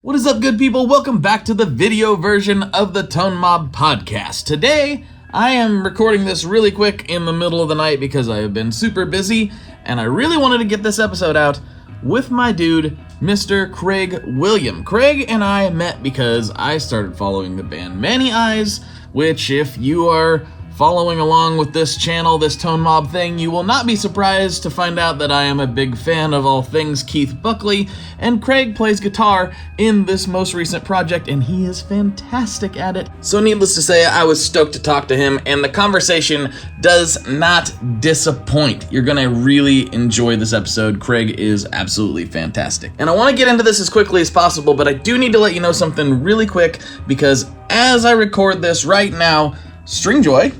What is up, good people? Welcome back to the video version of the Tone Mob podcast. Today, I am recording this really quick in the middle of the night because I have been super busy, and I really wanted to get this episode out with my dude, Mr. Craig William. Craig and I met because I started following the band Many Eyes, which, if you are following along with this channel, this Tone Mob thing, you will not be surprised to find out that I am a big fan of all things Keith Buckley, and Craig plays guitar in this most recent project, and he is fantastic at it. So needless to say, I was stoked to talk to him, and the conversation does not disappoint. You're gonna really enjoy this episode. Craig is absolutely fantastic. And I wanna get into this as quickly as possible, but I do need to let you know something really quick, because as I record this right now, Stringjoy,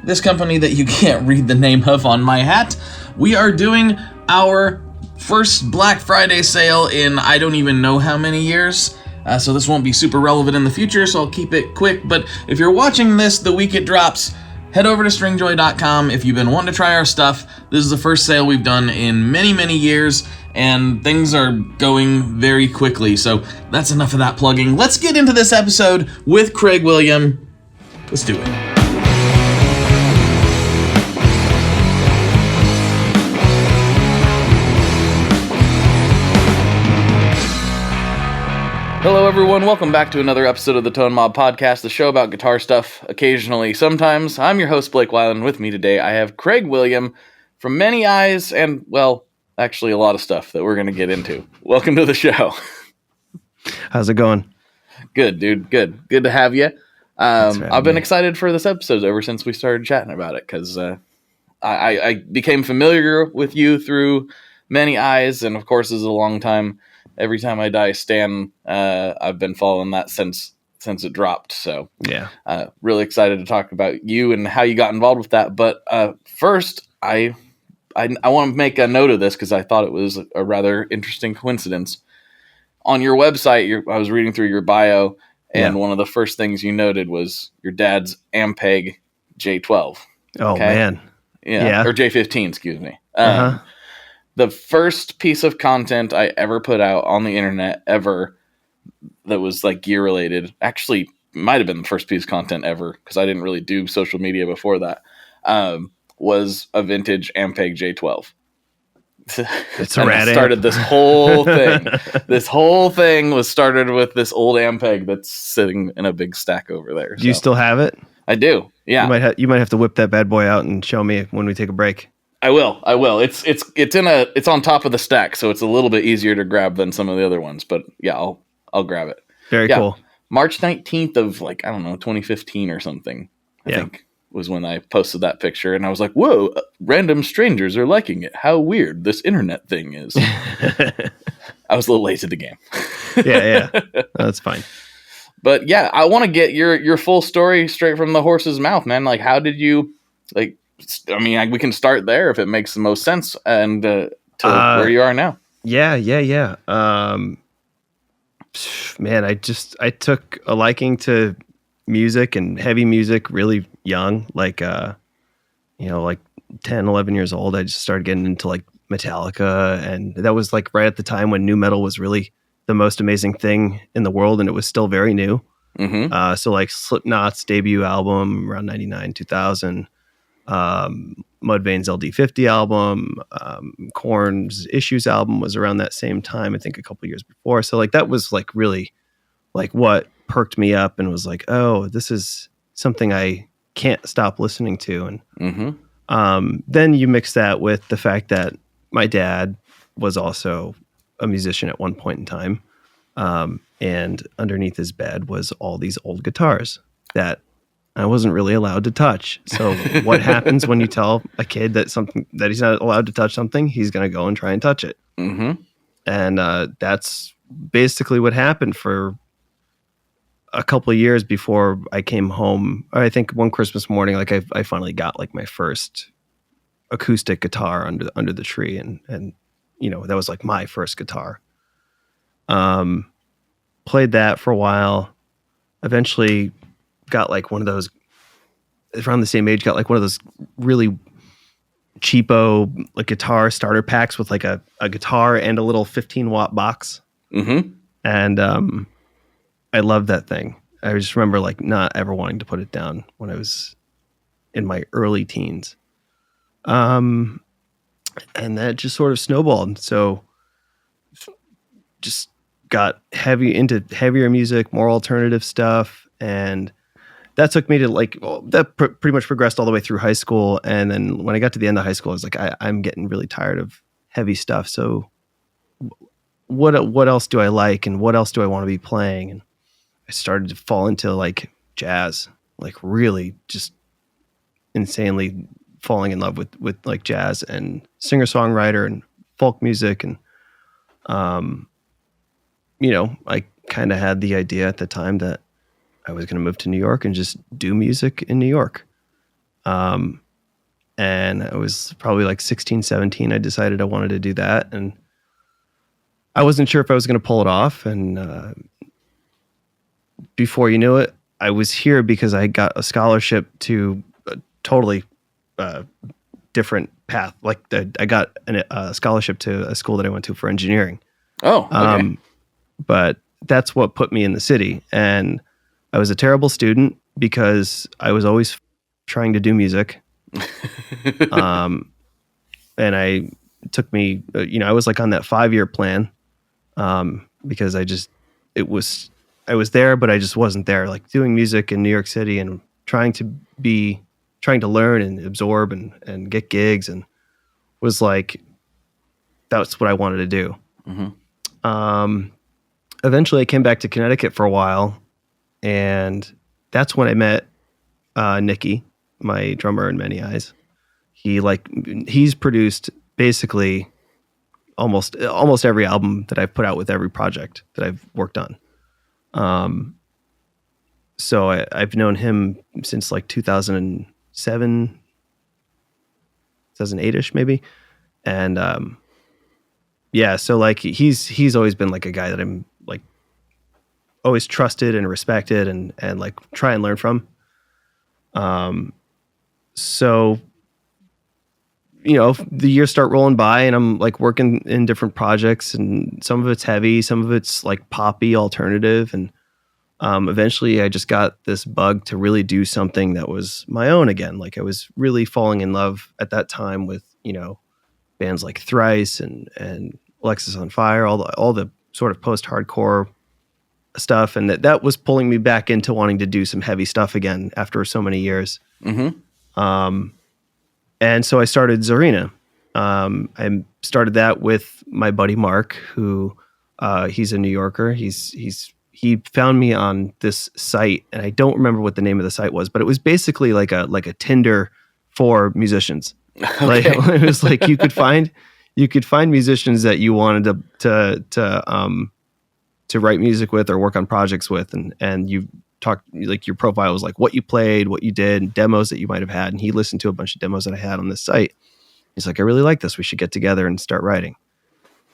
this company that you can't read the name of on my hat, we are doing our first Black Friday sale in I don't even know how many years. So this won't be super relevant in the future, so I'll keep it quick. But if you're watching this the week it drops, head over to stringjoy.com if you've been wanting to try our stuff. This is the first sale we've done in many, many years, and things are going very quickly. So that's enough of that plugging. Let's get into this episode with Craig William. Let's do it. Hello everyone, welcome back to another episode of the Tone Mob Podcast, the show about guitar stuff, occasionally, sometimes. I'm your host, Blake Weiland. With me today, I have Craig William from Many Eyes and, well, actually a lot of stuff that we're going to get into. Welcome to the show. How's it going? Good, dude, good. Good to have you. I've been excited for this episode ever since we started chatting about it, because I became familiar with you through Many Eyes, and of course, as a long time Everytime I Die stan, I've been following that since it dropped. So yeah, really excited to talk about you and how you got involved with that. But first, I want to make a note of this because I thought it was a rather interesting coincidence. On your website, I was reading through your bio, and one of the first things you noted was your dad's Ampeg J12. Oh, okay? Man. Yeah. Or J15, excuse me. The first piece of content I ever put out on the internet ever that was like gear related, actually might have been the first piece of content ever because I didn't really do social media before that, was a vintage Ampeg J12. It's a rad started this whole thing. This whole thing was started with this old Ampeg that's sitting in a big stack over there. Do you still have it? I do. Yeah. You might have to whip that bad boy out and show me when we take a break. I will. It's on top of the stack, so it's a little bit easier to grab than some of the other ones. But yeah, I'll grab it. Very cool. March 19th of 2015 or something. I think was when I posted that picture, and I was like, "Whoa! Random strangers are liking it. How weird this internet thing is." I was a little late to the game. Yeah, that's fine. But yeah, I want to get your full story straight from the horse's mouth, man. Like, how did you like? I mean, we can start there if it makes the most sense, and to where you are now. Yeah. Man, I took a liking to music and heavy music really young, like 10, 11 years old. I just started getting into like Metallica, and that was like right at the time when nu metal was really the most amazing thing in the world, and it was still very new. Mm-hmm. So like Slipknot's debut album around 99, 2000. Mudvayne's LD50 album, Korn's Issues album was around that same time, I think a couple years before. So like that was like really like what perked me up and was like, oh, this is something I can't stop listening to. And then you mix that with the fact that my dad was also a musician at one point in time, and underneath his bed was all these old guitars that I wasn't really allowed to touch. So what happens when you tell a kid that he's not allowed to touch something? He's going to go and try and touch it. Mm-hmm. And that's basically what happened for a couple of years before I came home. I think one Christmas morning, like I finally got like my first acoustic guitar under the tree, and that was like my first guitar. Played that for a while. Eventually got like one of those, around the same age, got like one of those really cheapo like guitar starter packs with like a guitar and a little 15-watt box. Mm-hmm. And I loved that thing. I just remember like not ever wanting to put it down when I was in my early teens. And that just sort of snowballed. So just got into heavier music, more alternative stuff. And that took me to pretty much progressed all the way through high school. And then when I got to the end of high school, I was like, I'm getting really tired of heavy stuff. So what else do I like? And what else do I want to be playing? And I started to fall into like jazz, like really just insanely falling in love with like jazz and singer-songwriter and folk music. And, I kind of had the idea at the time that I was going to move to New York and just do music in New York. And I was probably like 16, 17. I decided I wanted to do that. And I wasn't sure if I was going to pull it off. And before you knew it, I was here because I got a scholarship to a totally different path. Like I got a scholarship to a school that I went to for engineering. Oh, okay. But that's what put me in the city. And I was a terrible student because I was always trying to do music. And it took me, I was like on that 5-year plan because I was there, but I just wasn't there, like doing music in New York City and trying to learn and absorb and get gigs, and was like, that's what I wanted to do. Mm-hmm. Eventually I came back to Connecticut for a while, and that's when I met Nicky, my drummer in Many Eyes. He's produced basically almost every album that I've put out with every project that I've worked on. So I've known him since like 2007, 2008-ish maybe. And so like he's always been like a guy that I'm like always trusted and respected and like try and learn from. So the years start rolling by and I'm like working in different projects, and some of it's heavy, some of it's like poppy alternative. And eventually I just got this bug to really do something that was my own again. Like I was really falling in love at that time with, bands like Thrice and Alexis on Fire, all the sort of post-hardcore stuff. And that was pulling me back into wanting to do some heavy stuff again after so many years. Mm-hmm. And so I started Tzarina. I started that with my buddy Mark, who he's a New Yorker. He found me on this site, and I don't remember what the name of the site was, but it was basically like a Tinder for musicians. Okay. Like it was like you could find musicians that you wanted to write music with or work on projects with, and you talked, like your profile was like what you played, what you did, and demos that you might have had. And he listened to a bunch of demos that I had on this site. He's like, I really like this. We should get together and start writing.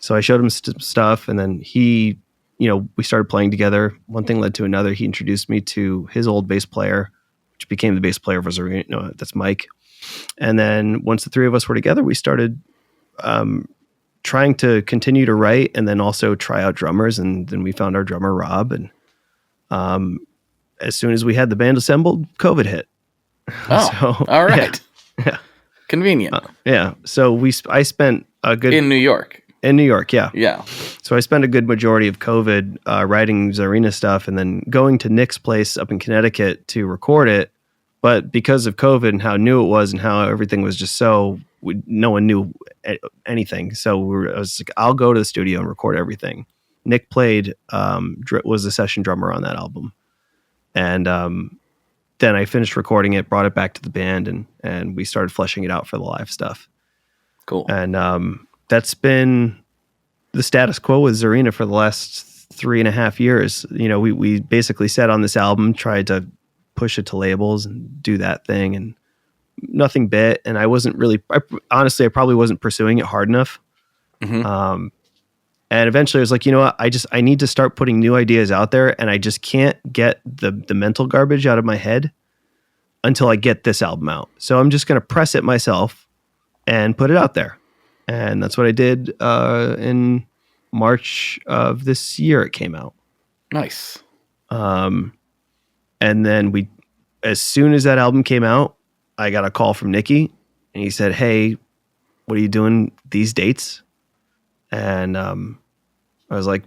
So I showed him stuff, and then he, we started playing together. One thing led to another. He introduced me to his old bass player, which became the bass player of Tzarina. No, that's Mike. And then once the three of us were together, we started trying to continue to write and then also try out drummers. And then we found our drummer, Rob. And as soon as we had the band assembled, COVID hit. Oh, so, all right. Yeah. Convenient. Yeah. So I spent a good... In New York. In New York, yeah. Yeah. So I spent a good majority of COVID writing Tzarina stuff and then going to Nick's place up in Connecticut to record it. But because of COVID and how new it was and how everything was just no one knew anything. So I was like, I'll go to the studio and record everything. Nick played, was the session drummer on that album. And then I finished recording it, brought it back to the band, and we started fleshing it out for the live stuff. Cool. And that's been the status quo with Tzarina for the last 3.5 years. We basically sat on this album, tried to push it to labels and do that thing, and nothing bit. And I wasn't really, honestly, I probably wasn't pursuing it hard enough. Mm-hmm. And eventually I was like, you know what? I need to start putting new ideas out there, and I just can't get the mental garbage out of my head until I get this album out. So I'm just going to press it myself and put it out there. And that's what I did in March of this year it came out. Nice. And then as soon as that album came out, I got a call from Nicky, and he said, "Hey, what are you doing these dates?" And I was like,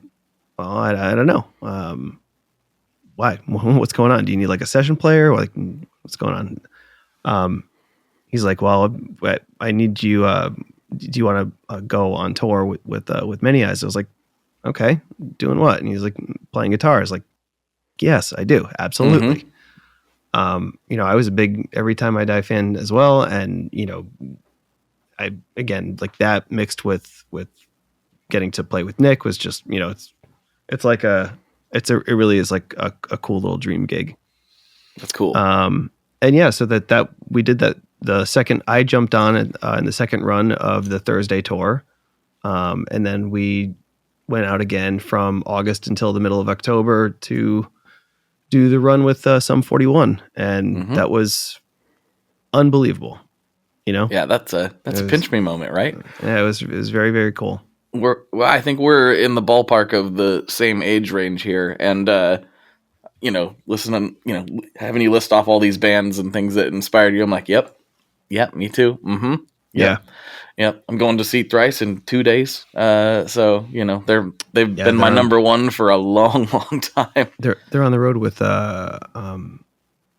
"Well, I don't know. Why? What's going on? Do you need like a session player? Or like, what's going on?" He's like, "Well, I need you. Do you want to go on tour with Many Eyes?" I was like, "Okay, doing what?" And he's like, "Playing guitar." I was like, "Yes, I do, absolutely." I was a big Everytime I Die fan as well, and I again like that mixed with getting to play with Nick was just it really is like a cool little dream gig. That's cool. And yeah, so that we did that. The second I jumped on in the second run of the Thursday tour, and then we went out again from August until the middle of October to do the run with Sum 41, and that was unbelievable. Yeah, that's a pinch me moment, right? Yeah, it was very, very cool. I think we're in the ballpark of the same age range here, and listening, having you list off all these bands and things that inspired you, I'm like, yep, me too. Mm-hmm. Yep. Yeah. I'm going to see Thrice in 2 days. So they've been my number one for a long, long time. They're on the road with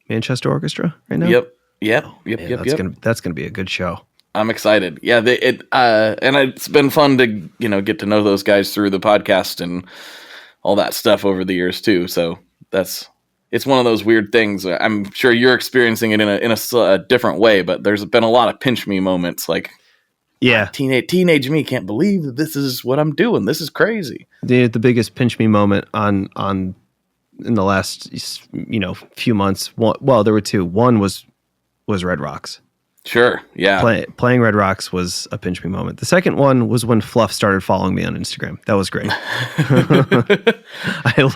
Manchester Orchestra right now. Yep. That's gonna be a good show. I'm excited. Yeah, and it's been fun to get to know those guys through the podcast and all that stuff over the years too. So it's one of those weird things. I'm sure you're experiencing it in a different way, but there's been a lot of pinch me moments. Like, teenage me can't believe that this is what I'm doing. This is crazy. The biggest pinch me moment on in the last few months. Well, there were two. One was Red Rocks. Sure. Yeah. Playing Red Rocks was a pinch me moment. The second one was when Fluff started following me on Instagram. That was great. I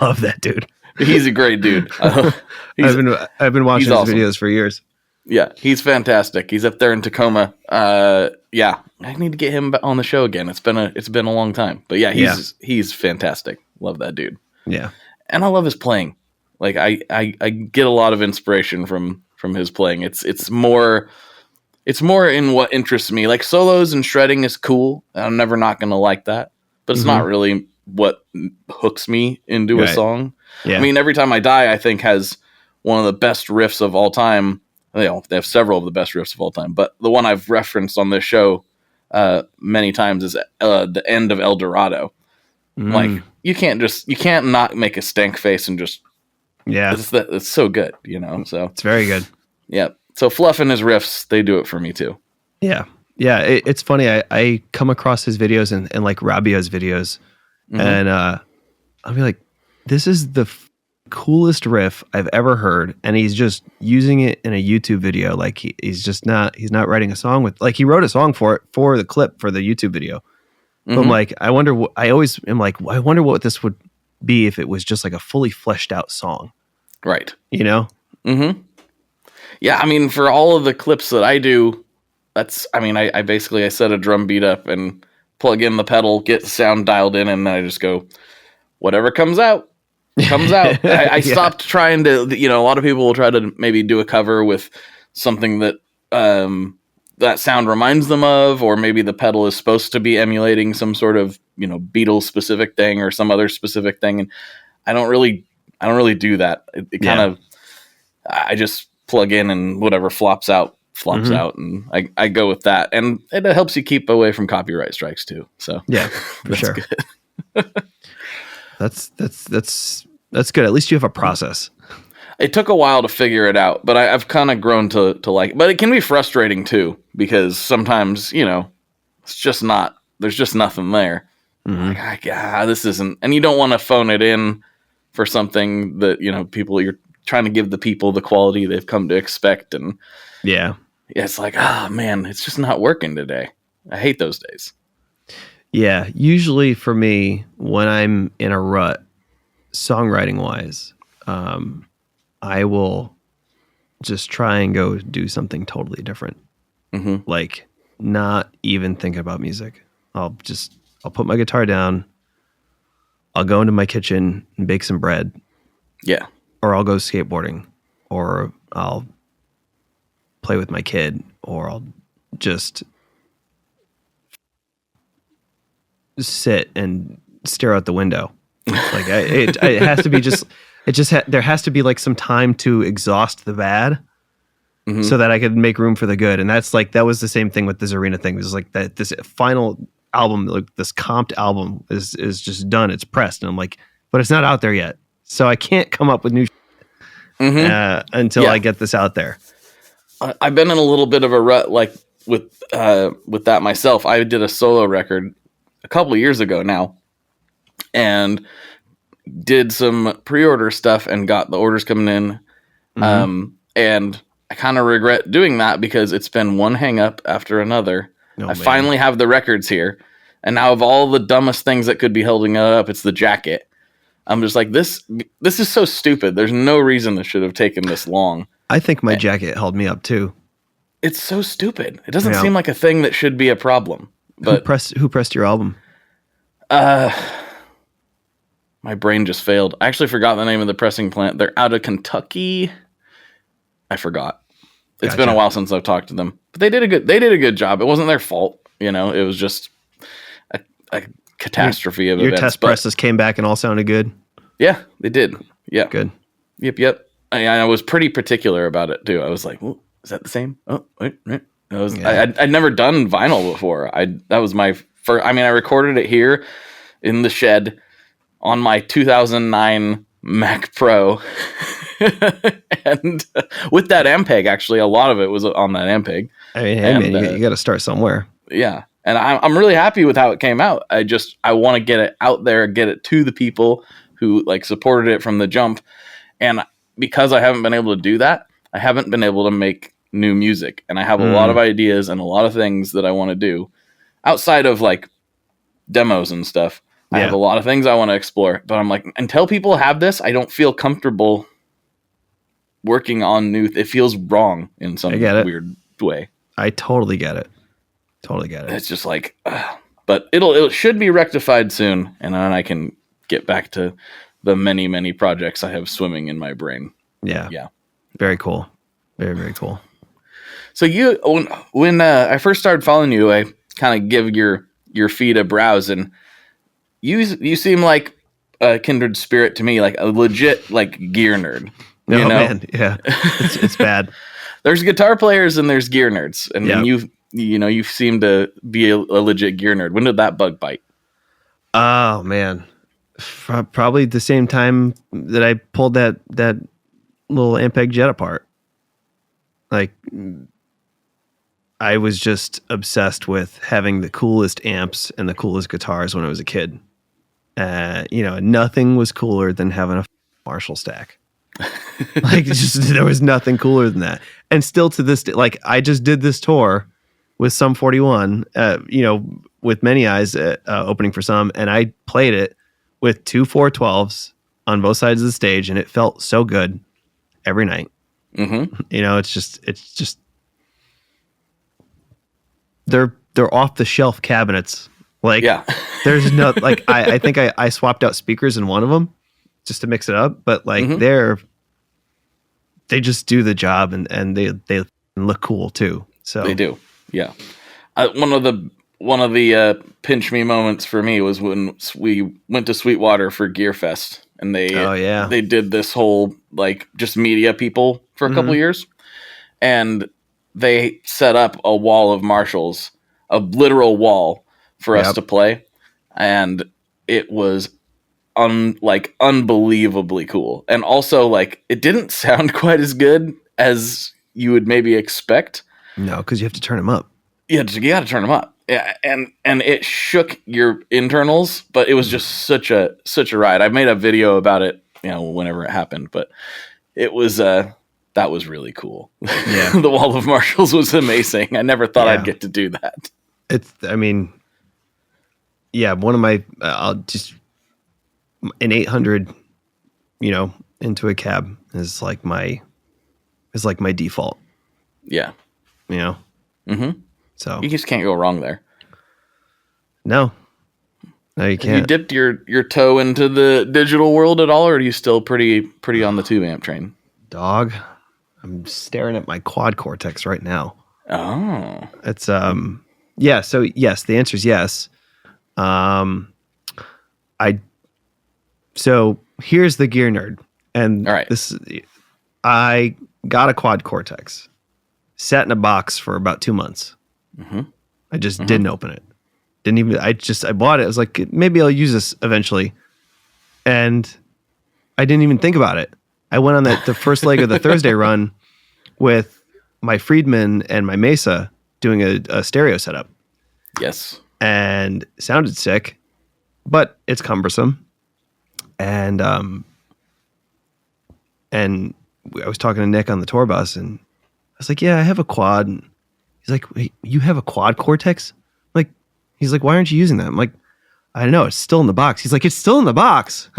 love that dude. He's a great dude. I've been watching his videos for years. Yeah, he's fantastic. He's up there in Tacoma. Yeah, I need to get him on the show again. It's been a long time, but yeah, he's fantastic. Love that dude. Yeah, and I love his playing. Like I get a lot of inspiration from his playing. It's more in what interests me. Like solos and shredding is cool. I'm never not gonna like that, but it's not really what hooks me into a song. Yeah. I mean, Everytime I Die, I think has one of the best riffs of all time. They have several of the best riffs of all time, but the one I've referenced on this show many times is the end of El Dorado. Like you can't not make a stank face and just it's so good, So it's very good. Yeah. So Fluff and his riffs, they do it for me too. Yeah. It's funny. I come across his videos and like Rabio's videos, and I'll be like, this is the coolest riff I've ever heard, and he's just using it in a YouTube video. Like he's not writing a song with, like, he wrote a song for the clip for the YouTube video. But I'm like, I wonder what this would be if it was just like a fully fleshed out song. Right. Yeah, I mean, for all of the clips that I do, I basically set a drum beat up and plug in the pedal, get the sound dialed in, and then I just go, whatever comes out. I stopped trying to, a lot of people will try to maybe do a cover with something that that sound reminds them of, or maybe the pedal is supposed to be emulating some sort of, Beatles specific thing or some other specific thing. And I don't really do that. It kind of, I just plug in and whatever flops out, and I go with that. And it helps you keep away from copyright strikes too. So yeah, for sure. Good. That's good. At least you have a process. It took a while to figure it out, but I've kind of grown to like it. But it can be frustrating too, because sometimes, it's just not, there's just nothing there. Like, this isn't, and you don't want to phone it in for something that, you're trying to give the people the quality they've come to expect. And it's like, man, it's just not working today. I hate those days. Yeah, usually for me, when I'm in a rut, songwriting wise, I will just try and go do something totally different. Like not even thinking about music. I'll put my guitar down. I'll go into my kitchen and bake some bread. Yeah. Or I'll go skateboarding, or I'll play with my kid, or I'll just sit and stare out the window. Like it has to be just, there has to be like some time to exhaust the bad so that I could make room for the good. And that's like, that was the same thing with the Tzarina thing. It was like that this final album, like this comped album is just done. It's pressed. And I'm like, but it's not out there yet. So I can't come up with new until I get this out there. I've been in a little bit of a rut, like with that myself. I did a solo record a couple of years ago now, and did some pre-order stuff and got the orders coming in. And I kind of regret doing that because it's been one hang up after another. I finally have the records here, and now of all the dumbest things that could be holding it up, it's the jacket. I'm just like, this is so stupid. There's no reason this should have taken this long. I think my jacket held me up too. It's so stupid. It doesn't seem like a thing that should be a problem. But who pressed your album? My brain just failed. I actually forgot the name of the pressing plant. They're out of Kentucky. I forgot. It's been a while since I've talked to them. But they did a good job. It wasn't their fault, It was just a catastrophe of events. Your test presses came back and all sounded good? Yeah, they did. Yeah. Good. Yep. I was pretty particular about it too. I was like, well, is that the same? Oh, wait. I'd never done vinyl before. That was my first. I recorded it here in the shed on my 2009 Mac Pro, and with that Ampeg. Actually, a lot of it was on that Ampeg. You got to start somewhere. Yeah, and I'm really happy with how it came out. I want to get it out there, get it to the people who like supported it from the jump, and because I haven't been able to do that, I haven't been able to make new music, and I have a lot of ideas and a lot of things that I want to do outside of like demos and stuff. I have a lot of things I want to explore, but I'm like, until people have this, I don't feel comfortable working on new. It feels wrong in some weird way. I totally get it. It's just like, but it should be rectified soon, and then I can get back to the many, many projects I have swimming in my brain. Yeah. Very cool. Very, very cool. So when I first started following you, I kind of give your feed a browse, and you seem like a kindred spirit to me, like a legit like gear nerd. Man, yeah, it's bad. There's guitar players and there's gear nerds, and you seem to be a legit gear nerd. When did that bug bite? Oh man, probably the same time that I pulled that little Ampeg Jet apart. Like, I was just obsessed with having the coolest amps and the coolest guitars when I was a kid. Nothing was cooler than having a Marshall stack. Like, there was nothing cooler than that. And still to this day, like, I just did this tour with Sum 41, with Many Eyes opening for Sum, and I played it with 2 412s on both sides of the stage, and it felt so good every night. It's just they're off the shelf cabinets. Like, there's no, like, I think I swapped out speakers in one of them just to mix it up, but like they just do the job, and they look cool too. So they do. Yeah. One of the pinch me moments for me was when we went to Sweetwater for Gear Fest, and they did this whole like just media people for a couple years, and they set up a wall of Marshalls, a literal wall for us to play, and it was unbelievably cool. And also, like, it didn't sound quite as good as you would maybe expect. No, because you have to turn them up. Yeah, you got to turn them up. Yeah, and it shook your internals, but it was just such a ride. I made a video about it, whenever it happened, but it was that was really cool. Yeah, the wall of Marshalls was amazing. I never thought I'd get to do that. One of my I'll just an 800, into a cab is like my default. Yeah. So you just can't go wrong there. No. No, you Have can't. you dipped your toe into the digital world at all, or are you still pretty on the tube amp train? Dog, I'm staring at my Quad Cortex right now. Oh. It's yeah, so yes, the answer is yes. So here's the gear nerd. And all right. I got a Quad Cortex. Sat in a box for about 2 months. Mm-hmm. I just didn't open it. I bought it. I was like, maybe I'll use this eventually. And I didn't even think about it. I went on the first leg of the Thursday run with my Friedman and my Mesa doing a stereo setup. Yes. And it sounded sick, but it's cumbersome. And I was talking to Nick on the tour bus, and I was like, yeah, I have a quad. And he's like, wait, you have a Quad Cortex? He's like, why aren't you using that? I'm like, I don't know. It's still in the box. He's like, it's still in the box.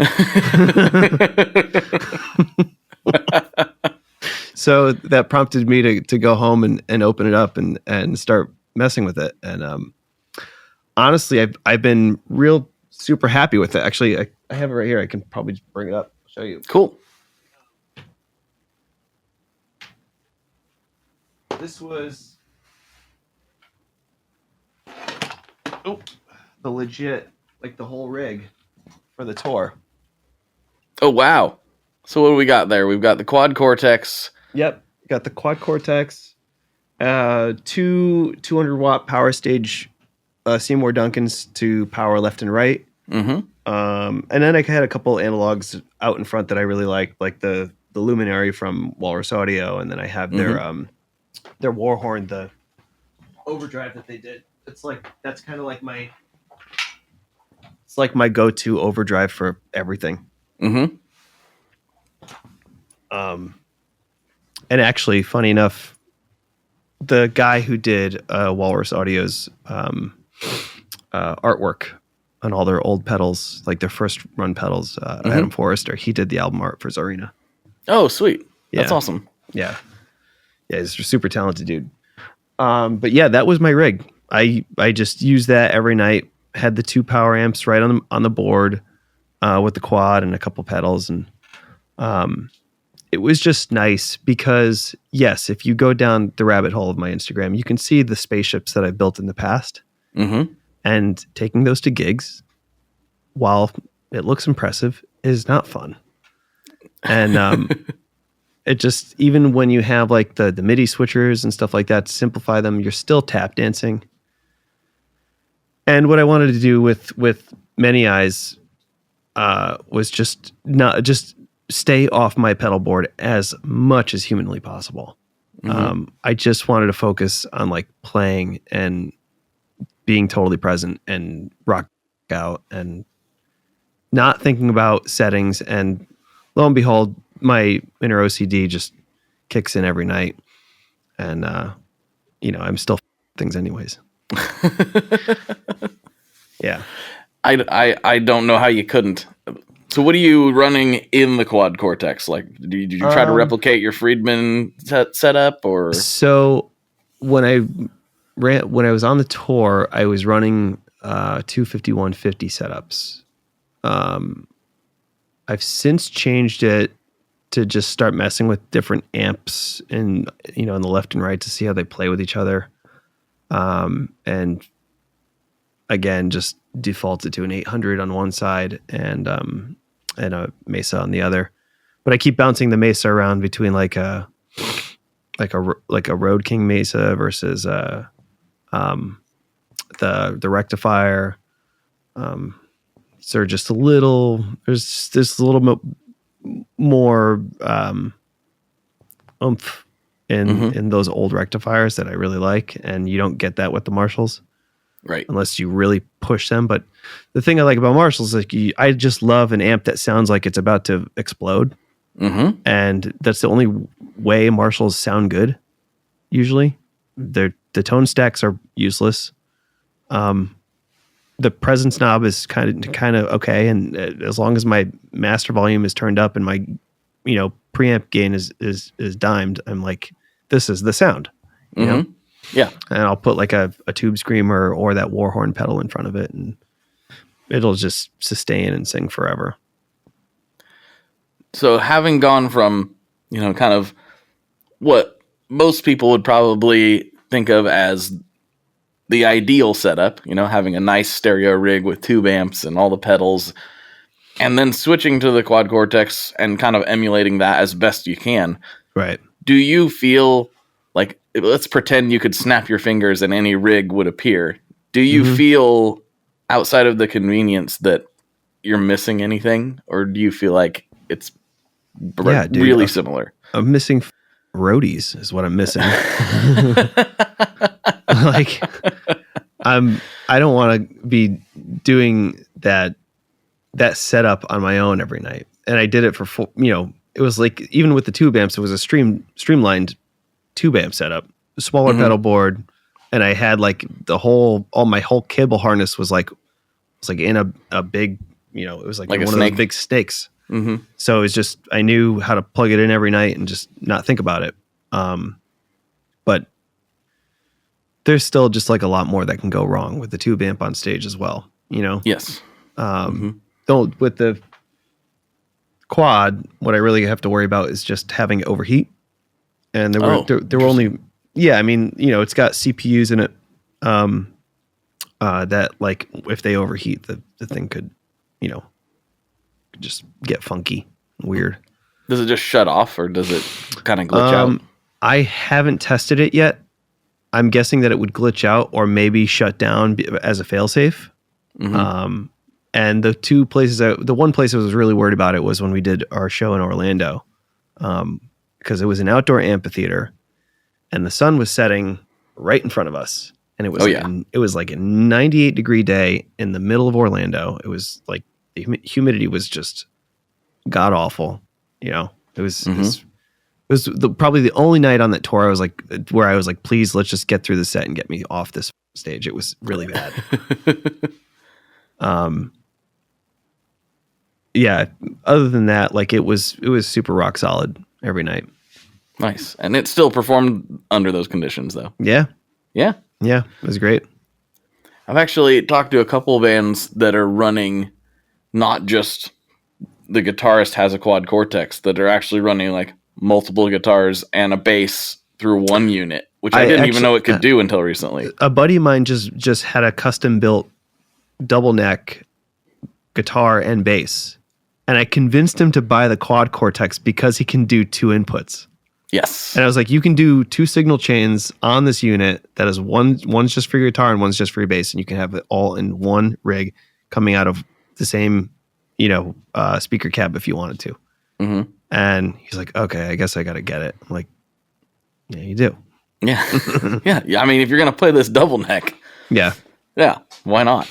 So that prompted me to go home and open it up and start messing with it. And honestly, I've been real super happy with it. Actually, I have it right here. I can probably just bring it up. I'll show you. Cool. This was the legit, like the whole rig for the tour. Oh, wow. So what do we got there? We've got the Quad Cortex. Yep. Got the Quad Cortex, 200 watt power stage Seymour Duncans to power left and right. Mm-hmm. And then I had a couple analogs out in front that I really liked, like the Luminary from Walrus Audio, and then I have their Warhorn, the overdrive that they did. That's kind of like my go-to overdrive for everything. Mm-hmm. And actually, funny enough, the guy who did Walrus Audio's artwork on all their old pedals, like their first run pedals, Adam Forrester, he did the album art for Tzarina. Oh, sweet. That's awesome. Yeah, he's a super talented dude. But yeah, that was my rig. I just used that every night. Had the 2 power amps right on the board with the quad and a couple pedals, and it was just nice because, yes, if you go down the rabbit hole of my Instagram, you can see the spaceships that I've built in the past. Mm-hmm. And taking those to gigs, while it looks impressive, is not fun. And it just, even when you have like the MIDI switchers and stuff like that, to simplify them, you're still tap dancing. And what I wanted to do with Many Eyes was just stay off my pedal board as much as humanly possible. Mm-hmm. I just wanted to focus on like playing and being totally present and rock out and not thinking about settings. And lo and behold, my inner OCD just kicks in every night. And, I'm still things anyways. Yeah. I don't know how you couldn't. So what are you running in the Quad Cortex? Like, did you try to replicate your Friedman setup, or? So when I was on the tour, I was running 25150 setups. I've since changed it to just start messing with different amps in the left and right to see how they play with each other. And again, just defaulted to an 800 on one side and a Mesa on the other. But I keep bouncing the Mesa around between like a Road King Mesa versus the rectifier. So just a little, there's this little more oomph in those old rectifiers that I really like, and you don't get that with the Marshalls, right? Unless you really push them. But the thing I like about Marshalls is I just love an amp that sounds like it's about to explode, and that's the only way Marshalls sound good. Usually, the tone stacks are useless. The presence knob is kind of okay, and as long as my master volume is turned up and my preamp gain is dimed, I'm like, this is the sound, you know? Yeah. And I'll put like a tube screamer or that Warhorn pedal in front of it, and it'll just sustain and sing forever. So having gone from, kind of what most people would probably think of as the ideal setup, having a nice stereo rig with tube amps and all the pedals, and then switching to the Quad Cortex and kind of emulating that as best you can. Right. Do you feel like, let's pretend you could snap your fingers and any rig would appear. Do you feel outside of the convenience that you're missing anything? Or do you feel like it's really similar? I'm missing roadies is what I'm missing. Like, I don't want to be doing that setup on my own every night. And I did it for, it was like, even with the tube amps, it was a streamlined tube amp setup, a smaller pedal board. And I had like my whole cable harness was like in a big, it was like one of those big snakes. So it was just, I knew how to plug it in every night and just not think about it. But there's still just like a lot more that can go wrong with the tube amp on stage as well, Yes. With the Quad, what I really have to worry about is just having it overheat. And there were only, it's got CPUs in it that, like, if they overheat, the thing could, just get funky and weird. Does it just shut off, or does it kind of glitch out? I haven't tested it yet. I'm guessing that it would glitch out or maybe shut down as a failsafe. And the one place I was really worried about it was when we did our show in Orlando, because it was an outdoor amphitheater and the sun was setting right in front of us. And it was like a 98-degree day in the middle of Orlando. It was like the humidity was just god awful. It was probably the only night on that tour where I was like, please, let's just get through the set and get me off this stage. It was really bad. Yeah. Other than that, like it was super rock solid every night. Nice. And it still performed under those conditions, though. Yeah. Yeah. Yeah. It was great. I've actually talked to a couple of bands that are running not just the guitarist has a Quad Cortex, that are actually running like multiple guitars and a bass through one unit, which I didn't even know it could do until recently. A buddy of mine just had a custom built double neck guitar and bass. And I convinced him to buy the Quad Cortex because he can do 2 inputs. Yes. And I was like, you can do 2 signal chains on this unit that is one's just for your guitar and one's just for your bass. And you can have it all in one rig coming out of the same, speaker cab if you wanted to. And he's like, okay, I guess I got to get it. I'm like, yeah, you do. Yeah. Yeah. I mean, if you're going to play this double neck. Yeah. Yeah. Why not?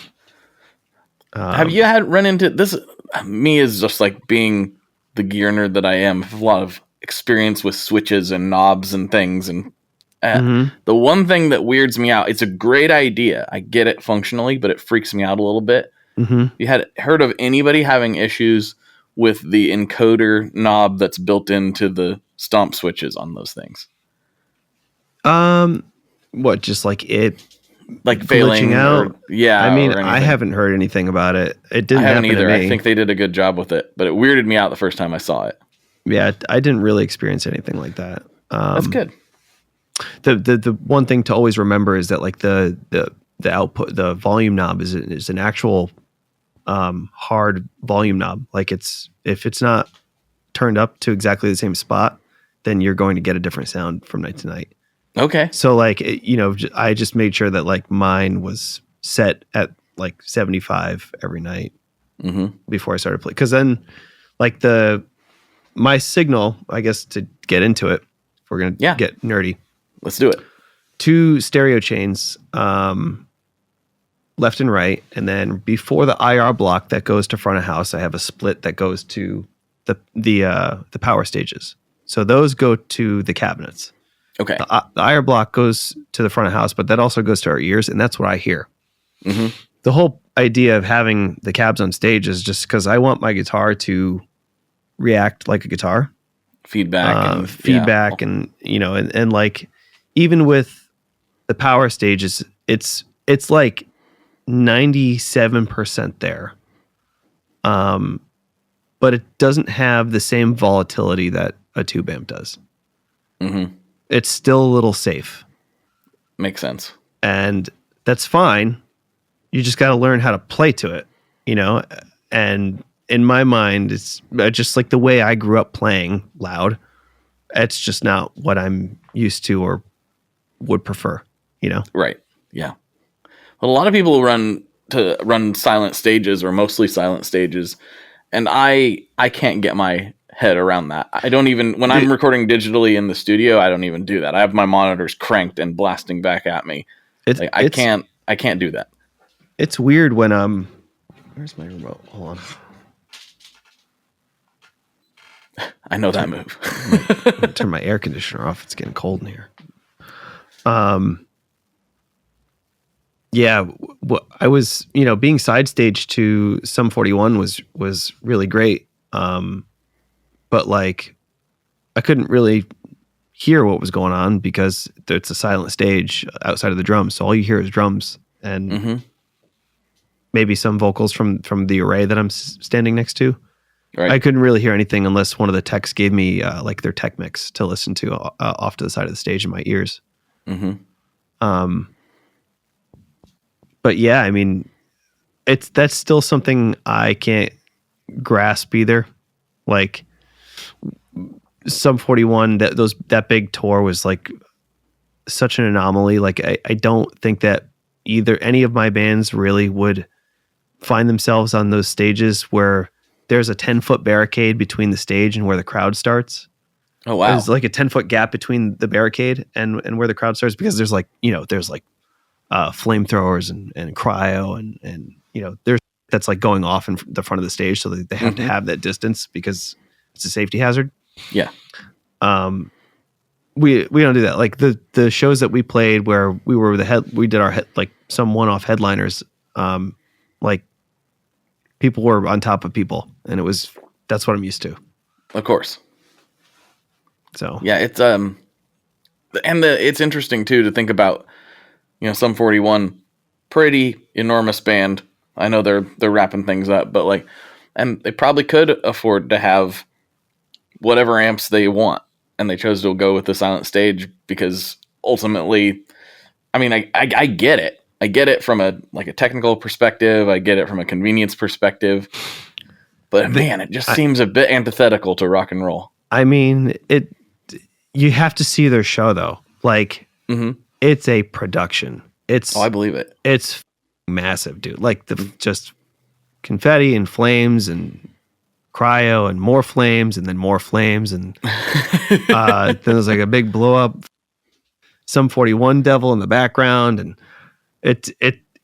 Have you run into this? Me is just like being the gear nerd that I am. I have a lot of experience with switches and knobs and things. And the one thing that weirds me out, it's a great idea. I get it functionally, but it freaks me out a little bit. You had heard of anybody having issues with the encoder knob that's built into the stomp switches on those things? What, just like it like failing out? Yeah. I mean, I haven't heard anything about it. It didn't happen either. To me. I think they did a good job with it, but it weirded me out the first time I saw it. Yeah, I didn't really experience anything like that. That's good. The one thing to always remember is that like the output, the volume knob is an actual hard volume knob. Like if it's not turned up to exactly the same spot, then you're going to get a different sound from night to night. Okay. So like, I just made sure that like mine was set at like 75 every night before I started playing. Cause then like my signal, I guess to get into it, if we're going to get nerdy. Let's do it. 2 stereo chains, left and right. And then before the IR block that goes to front of house, I have a split that goes to the power stages. So those go to the cabinets. Okay. The IR block goes to the front of house, but that also goes to our ears, and that's what I hear. The whole idea of having the cabs on stage is just because I want my guitar to react like a guitar. Feedback. And and like, even with the power stages, it's like 97% there. But it doesn't have the same volatility that a tube amp does. Mm-hmm. It's still a little safe. Makes sense. And that's fine. You just got to learn how to play to it, you know? And in my mind, it's just like the way I grew up playing loud. It's just not what I'm used to or would prefer, you know? Right. Yeah. Well, a lot of people run silent stages or mostly silent stages. And I can't get my head around that. I don't even, when I'm recording digitally in the studio, I don't even do that. I have my monitors cranked and blasting back at me. I can't do that. It's weird when, where's my remote? Hold on. I know that move. I'm gonna turn my air conditioner off. It's getting cold in here. Yeah, I was, being side stage to Sum 41 was really great. But like, I couldn't really hear what was going on because it's a silent stage outside of the drums. So all you hear is drums and maybe some vocals from the array that I'm standing next to. Right. I couldn't really hear anything unless one of the techs gave me like their tech mix to listen to off to the side of the stage in my ears. But yeah, I mean, that's still something I can't grasp either. Like Sum 41, that big tour was like such an anomaly. Like I don't think that either any of my bands really would find themselves on those stages where there's a 10-foot barricade between the stage and where the crowd starts. Oh wow! There's like a 10-foot gap between the barricade and where the crowd starts because there's like flamethrowers and cryo and there's that's like going off in the front of the stage, so they have to have that distance because it's a safety hazard. Yeah. We don't do that. Like the shows that we played where we did our some one-off headliners. Like people were on top of people, and that's what I'm used to. Of course. So yeah, it's it's interesting too to think about. Sum 41, pretty enormous band. I know they're wrapping things up, but and they probably could afford to have whatever amps they want, and they chose to go with the silent stage because ultimately, I mean, I get it. I get it from a technical perspective. I get it from a convenience perspective, but man, it just seems a bit antithetical to rock and roll. I mean, you have to see their show though. It's a production. I believe it. It's massive, dude. Like just confetti and flames and cryo and more flames and then more flames and then there's like a big blow up Sum 41 devil in the background and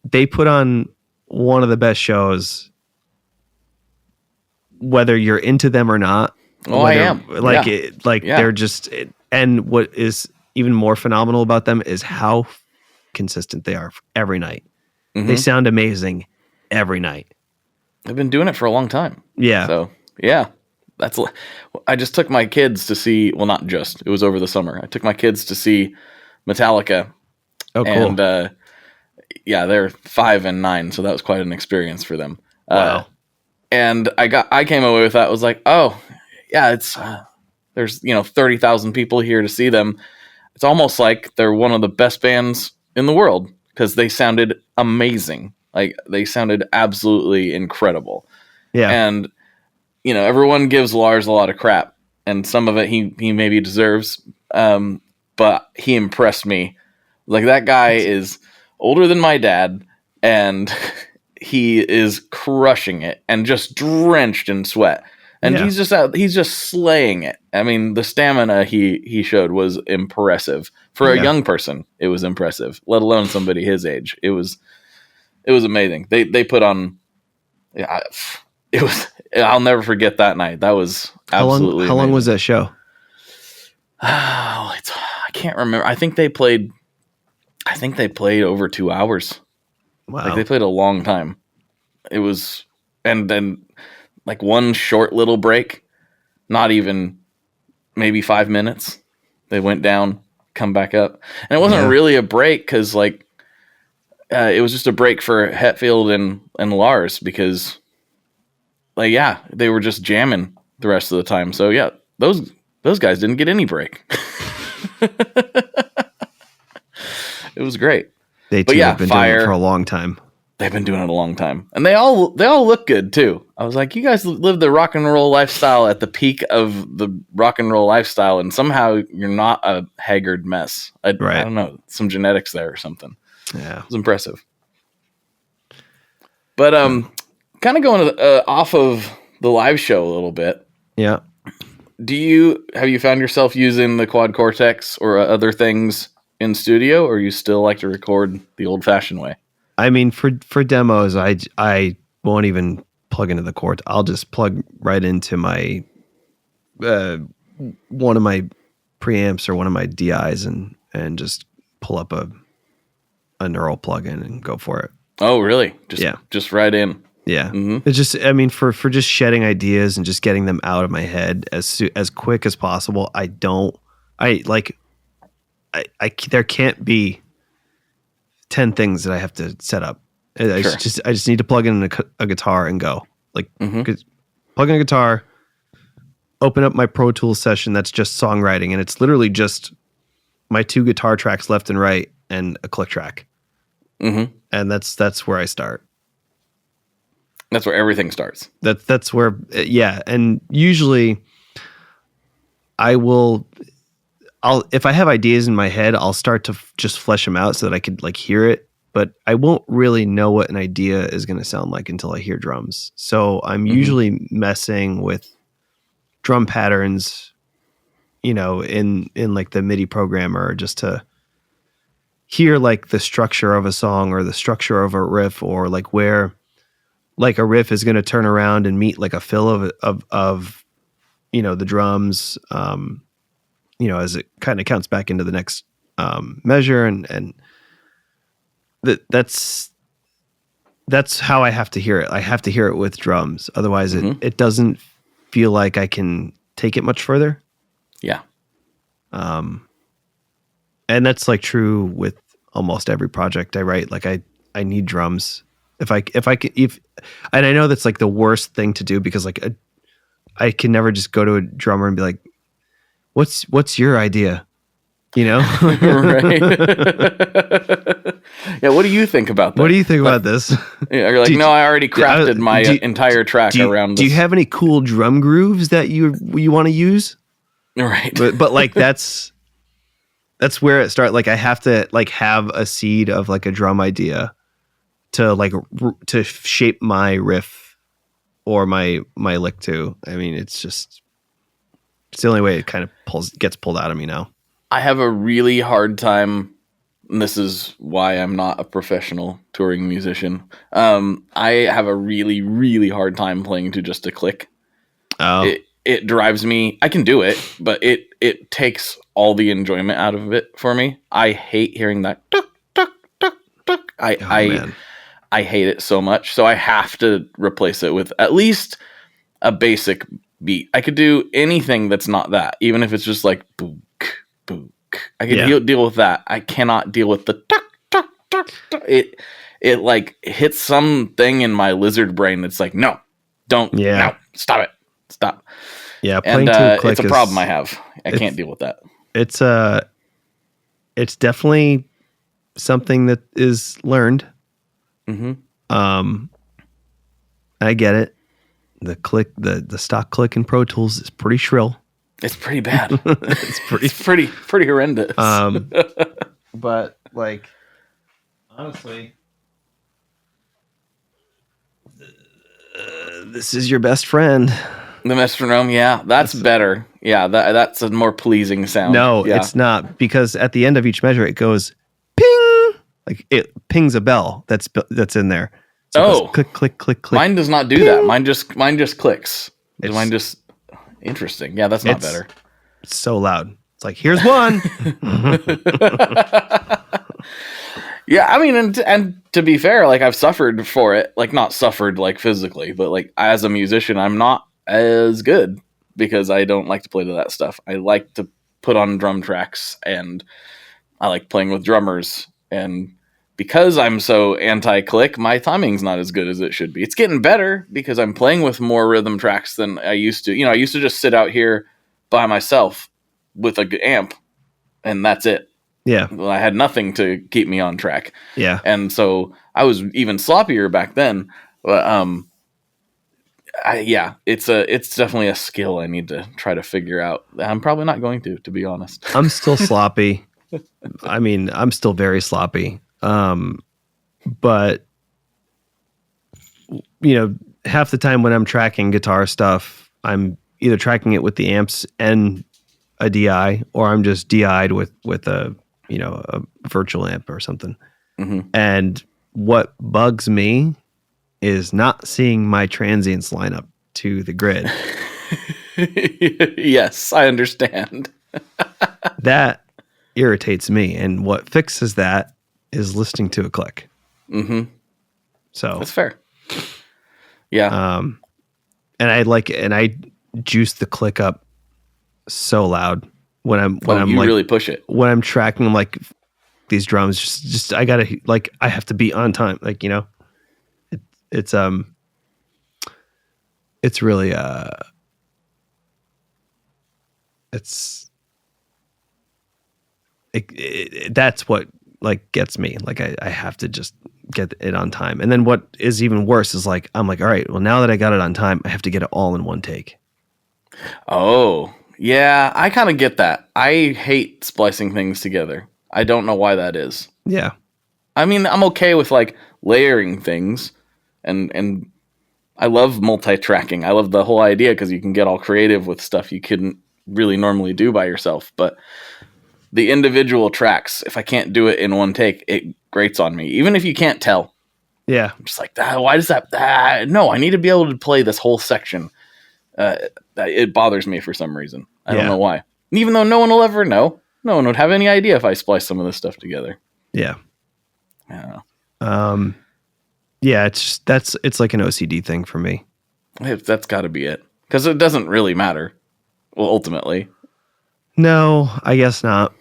they put on one of the best shows whether you're into them or not. I am. They're just and what is even more phenomenal about them is how consistent they are every night. They sound amazing every night. They've been doing it for a long time. Yeah. So yeah, I just took my kids to see, well, not just, it was over the summer. I took my kids to see Metallica. Oh, cool. And they're 5 and 9. So that was quite an experience for them. Wow. And I came away with that. I was like, oh yeah, it's, there's, 30,000 people here to see them. It's almost like they're one of the best bands in the world because they sounded amazing. Like they sounded absolutely incredible. Yeah. And, everyone gives Lars a lot of crap and some of it he maybe deserves. But he impressed me. Like that guy is older than my dad and he is crushing it and just drenched in sweat. And he's just slaying it. I mean, the stamina he showed was impressive. For a young person, it was impressive, let alone somebody his age. It was amazing. They put on I'll never forget that night. That was absolutely How long was that show? I can't remember. I think they played over 2 hours. Wow. Like they played a long time. It was, and then like one short little break, not even maybe 5 minutes. They went down, come back up. And it wasn't really a break because it was just a break for Hetfield and Lars because, like, yeah, they were just jamming the rest of the time. So yeah, those guys didn't get any break. It was great. They too have been doing it for a long time. They've been doing it a long time, and they all look good too. I was like, you guys live the rock and roll lifestyle at the peak of the rock and roll lifestyle, and somehow you're not a haggard mess. I don't know, some genetics there or something. Yeah, it was impressive. But kind of going off of the live show a little bit. Yeah. Have you found yourself using the Quad Cortex or other things in studio, or you still like to record the old fashioned way? I mean, for demos, I won't even plug into the Quad. I'll just plug right into my one of my preamps or one of my DIs and just pull up a neural plugin and go for it. Oh, really? Just right in. Yeah. Mm-hmm. It's just, I mean, for just shedding ideas and just getting them out of my head as quick as possible. There can't be 10 things that I have to set up. I just need to plug in a guitar and go. Like, plug in a guitar, open up my Pro Tools session that's just songwriting, and it's literally just my 2 guitar tracks left and right and a click track. Mm-hmm. And that's where I start. That's where everything starts. That's where, yeah. And usually I'll if I have ideas in my head, I'll start to just flesh them out so that I could like hear it. But I won't really know what an idea is going to sound like until I hear drums. So I'm usually messing with drum patterns, in like the MIDI programmer, just to hear like the structure of a song or the structure of a riff, or like where like a riff is going to turn around and meet like a fill of the drums, as it kind of counts back into the next measure, and that's how I have to hear it. I have to hear it with drums. Otherwise it doesn't feel like I can take it much further. Yeah. And that's like true with almost every project I write. Like I need drums. If and I know that's like the worst thing to do, because like I can never just go to a drummer and be like, what's your idea? Right. Yeah. What do you think about that? What do you think about this? Yeah, you're like, I already crafted my entire track around this. Do you have any cool drum grooves that you want to use? Right. But like, that's where it starts. Like I have to like have a seed of like a drum idea to shape my riff or my lick to. I mean, it's the only way it kind of gets pulled out of me now. I have a really hard time, and this is why I'm not a professional touring musician. I have a really, really hard time playing to just a click. Oh. It drives me. I can do it, but it takes all the enjoyment out of it for me. I hate hearing that tuk, tuk, tuk, tuk. I hate it so much. So I have to replace it with at least a basic beat. I could do anything that's not that, even if it's just like book, book. I can deal with that. I cannot deal with the tuk, tuk, tuk, tuk. It like hits something in my lizard brain that's like, no, don't, no, stop it, stop. Yeah, playing to a click it's a problem I have. I can't deal with that. It's definitely something that is learned. I get it. The click, the stock click in Pro Tools is pretty shrill. It's pretty bad. it's pretty horrendous. But like, honestly, this is your best friend. The metronome, yeah, that's better. Yeah, that's a more pleasing sound. No, it's not, because at the end of each measure, it goes ping, like it pings a bell that's in there. So click, click, click, click. Mine does not do that. Mine just clicks. Mine just interesting. Yeah, that's not better. It's so loud. It's like, here's one. Yeah, I mean, and to be fair, like I've suffered for it. Like not suffered like physically, but like as a musician, I'm not as good because I don't like to play to that stuff. I like to put on drum tracks, and I like playing with drummers, and because I'm so anti-click, my timing's not as good as it should be. It's getting better because I'm playing with more rhythm tracks than I used to. I used to just sit out here by myself with a amp, and that's it. Yeah. Well, I had nothing to keep me on track. Yeah. And so I was even sloppier back then. But it's definitely a skill I need to try to figure out. I'm probably not going to be honest. I'm still sloppy. I mean, I'm still very sloppy. But half the time when I'm tracking guitar stuff, I'm either tracking it with the amps and a DI, or I'm just DI'd with a a virtual amp or something. Mm-hmm. And what bugs me is not seeing my transients line up to the grid. Yes, I understand. That irritates me, and what fixes that is listening to a click. Mm-hmm. So that's fair. Yeah. And I juice the click up so loud when I'm you like, really push it when I'm tracking like these drums. Just I gotta I have to be on time. It's really that's what gets me. I have to just get it on time. And then what is even worse is I'm like, all right, well, now that I got it on time, I have to get it all in one take. Oh, yeah, I kind of get that. I hate splicing things together. I don't know why that is. Yeah. I mean, I'm okay with layering things, and I love multi-tracking. I love the whole idea because you can get all creative with stuff you couldn't really normally do by yourself. But the individual tracks, if I can't do it in one take, it grates on me. Even if you can't tell. Yeah. I'm just why does that? No, I need to be able to play this whole section. It bothers me for some reason. I don't know why. Even though no one will ever know. No one would have any idea if I splice some of this stuff together. Yeah. I don't know. Yeah, it's like an OCD thing for me. That's got to be it. Because it doesn't really matter. Well, ultimately. No, I guess not.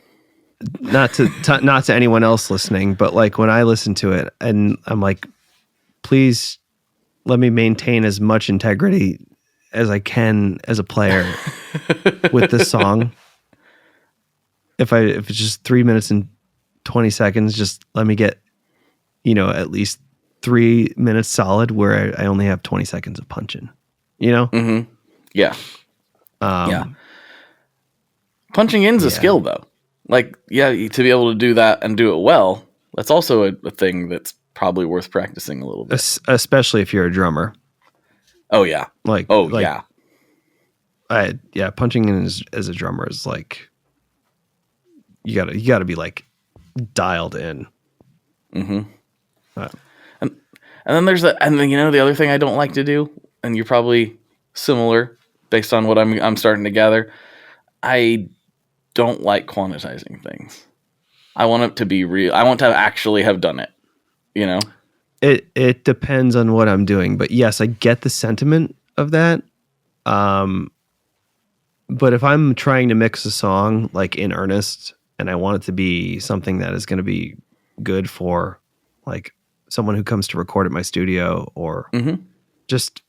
Not to anyone else listening, but when I listen to it and I'm like, please let me maintain as much integrity as I can as a player with this song. If it's just 3 minutes and 20 seconds, just let me get, at least 3 minutes solid where I only have 20 seconds of punching, Mm-hmm. Yeah. Yeah. Punching in's a skill though. To be able to do that and do it well, that's also a thing that's probably worth practicing a little bit. Especially if you're a drummer. Oh yeah. Punching in as a drummer is you gotta be dialed in. Mm-hmm. And then there's the other thing I don't like to do, and you're probably similar based on what I'm starting to gather. I don't like quantizing things. I want it to be real. I want to actually have done it. It depends on what I'm doing, but yes, I get the sentiment of that. But if I'm trying to mix a song in earnest and I want it to be something that is going to be good for someone who comes to record at my studio, or just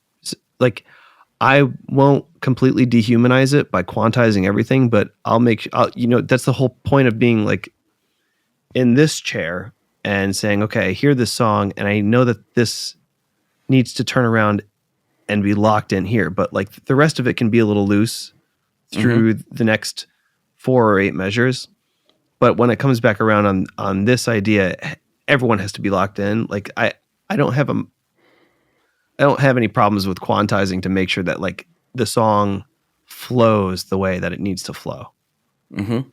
I won't completely dehumanize it by quantizing everything, but that's the whole point of being in this chair and saying, okay, I hear this song and I know that this needs to turn around and be locked in here, but the rest of it can be a little loose through the next 4 or 8 measures. But when it comes back around on this idea, everyone has to be locked in. I don't have any problems with quantizing to make sure that the song flows the way that it needs to flow. Mm-hmm.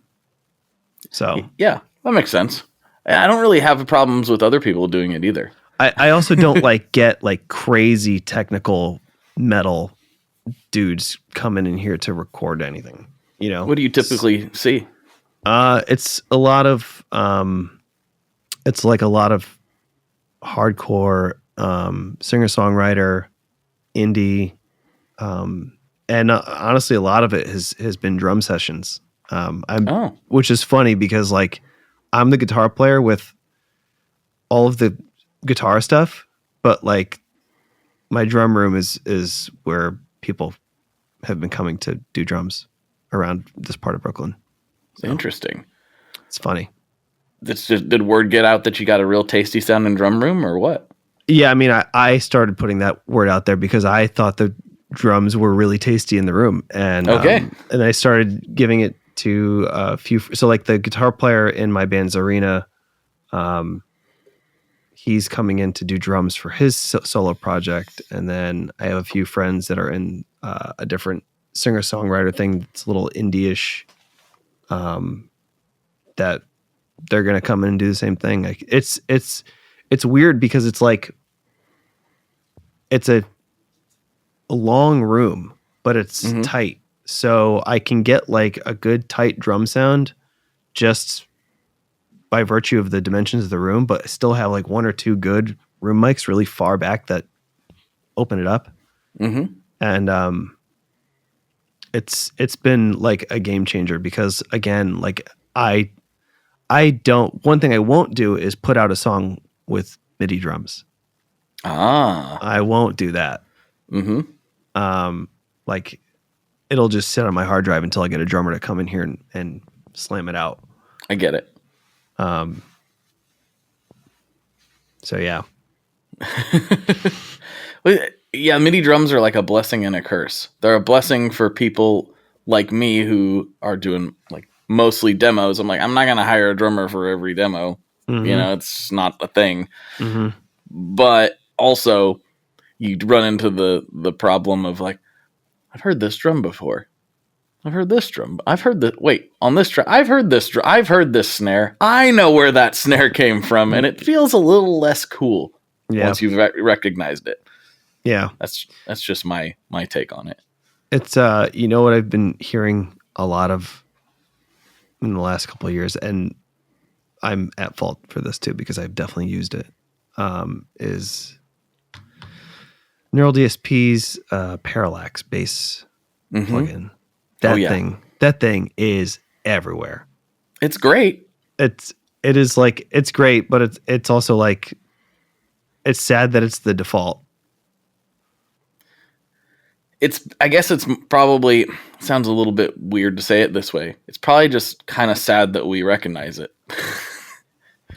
So yeah, that makes sense. I don't really have problems with other people doing it either. I also don't get crazy technical metal dudes coming in here to record anything. What do you typically see? It's a lot of a lot of hardcore singer-songwriter, indie, and honestly a lot of it has been drum sessions. Which is funny because I'm the guitar player with all of the guitar stuff, but like my drum room is where people have been coming to do drums around this part of Brooklyn. So interesting. It's funny. Did word get out that you got a real tasty sounding drum room or what? Yeah, I mean, I started putting that word out there because I thought the drums were really tasty in the room, and and I started giving it to a few. So, like the guitar player in my band Tzarina, he's coming in to do drums for his solo project, and then I have a few friends that are in a different singer-songwriter thing that's a little indie-ish, that they're going to come in and do the same thing. Like it's weird because it's like it's a long room, but it's tight. So I can get like a good tight drum sound just by virtue of the dimensions of the room, but still have like one or two good room mics really far back that open it up. And it's been like a game changer because again, like I don't, one thing I won't do is put out a song with MIDI drums. I won't do that. Like it'll just sit on my hard drive until I get a drummer to come in here and slam it out. I get it. So yeah. Yeah, MIDI drums are like a blessing and a curse. They're a blessing for people like me who are doing like mostly demos. I'm like, I'm not going to hire a drummer for every demo. You know, it's not a thing. But also you run into the problem of like, I've heard this drum before. I've heard this drum. I've heard that. Wait, on this track, I've heard this. I've heard this snare. I know where that snare came from, and it feels a little less cool once you've recognized it. Yeah, that's just my take on it. It's you know what I've been hearing a lot of in the last couple of years, and I'm at fault for this too because I've definitely used it. Is Neural DSP's Parallax bass plugin. That thing is everywhere. It's great. It is like, it's great, but it's also like, it's sad that it's the default. I guess it's probably, sounds a little bit weird to say it this way. It's probably just kind of sad that we recognize it.